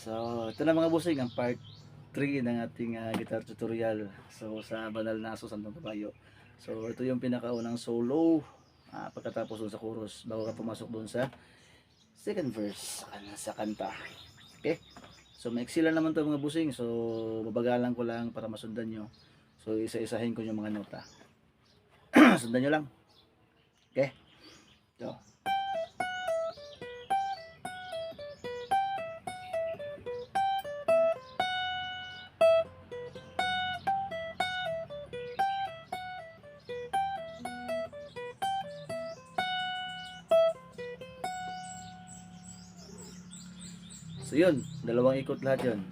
So, ito na mga busing ang part 3 ng ating guitar tutorial. So, sa Banal na Aso Santong Topayo. So, ito yung pinakaunang solo pagkatapos dun sa chorus bago ka pumasok dun sa second verse sa kanta. Okay? So, maiksi lang naman to mga busing. So, babagalan ko lang para masundan nyo. So, isa-isahin ko yung mga nota. Sundan nyo lang. Okay? So, So yun, dalawang ikot lahat yun.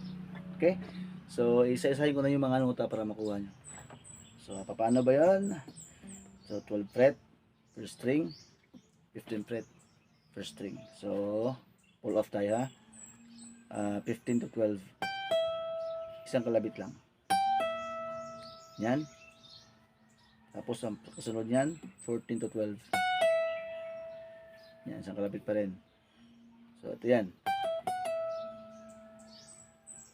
Okay? So isa-isahin ko na yung mga nota para makuha nyo. So paano ba yun? So 12 fret, first string, 15 fret, first string. So pull off tayo ha. 15 to 12. Isang kalabit lang. Yan. Tapos ang kasunod yan, 14 to 12. Yan, isang kalabit pa rin. So ito yan.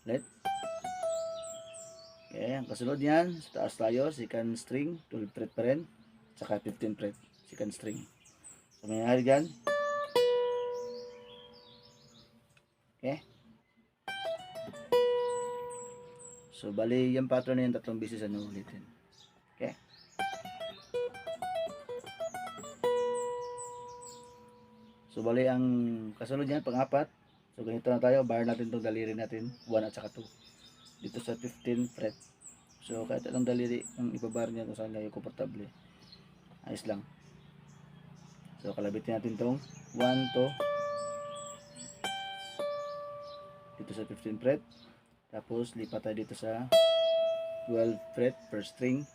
Let. Okay, ang kasunod yan, sa taas tayo, second string, 12 fret pa rin, saka 15 fret, second string. So, mangyayari dyan. Okay. So, bali yung pattern na yung tatlong beses ano ulitin. Okay. So, bali ang kasunod yan, pang-apat. So, ganito na tayo, bar natin itong daliri natin, 1 at saka 2. Dito sa 15 fret. So, kahit anong daliri ang ibabar niya kung saan kayo komportable. Ayos lang. So, kalabitin natin itong 1 to dito sa 15 fret. Tapos, lipat tayo dito sa 12 fret per string.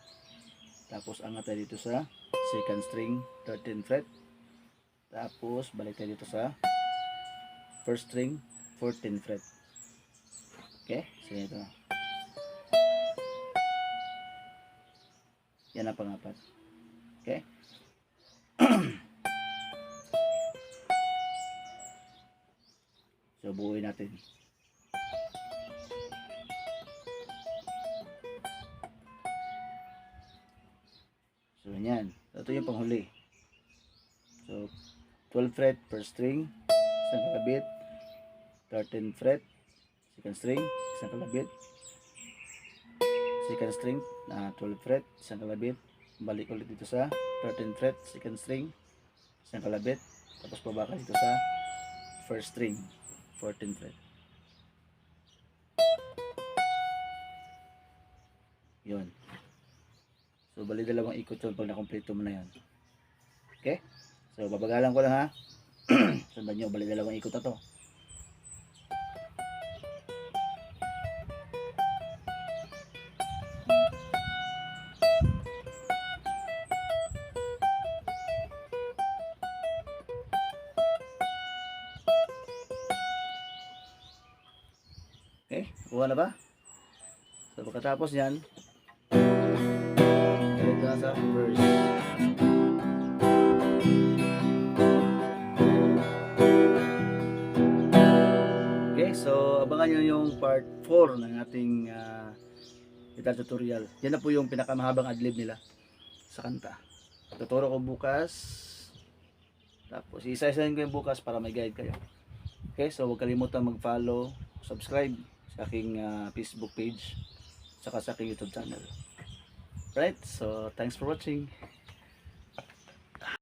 Tapos, angat tayo dito sa second string, 13 fret. Tapos, balik tayo dito sa first string, 14 fret. Okay? So, ito na. Yan ang pang-apat. Okay? So, buuin natin. So, yan. Ito yung panghuli. So, 12 fret per string, isang kalabit, 13 fret, second string, isang kalabit, second string, 12 fret, isang kalabit, balik ulit dito sa 13 fret, second string, isang kalabit, tapos pababa dito sa first string, 14 fret. Yun. So, bali dalawang ikot yun pag nakompleto mo na yun. Okay? So, babagalan ko lang ha. Sundan nyo, bali dalawang ikot na to. Okay, kuha na ba? So pagkatapos yan, balik na sa verse. Okay, so abangan nyo yung part 4 ng ating guitar tutorial. Yan na po yung pinakamahabang adlib nila sa kanta. Tuturo ko bukas. Tapos isa-isahin ko yung bukas para may guide kayo. Okay, so huwag kalimutan mag-follow, subscribe sa aking Facebook page saka sa aking YouTube channel. Right, so thanks for watching.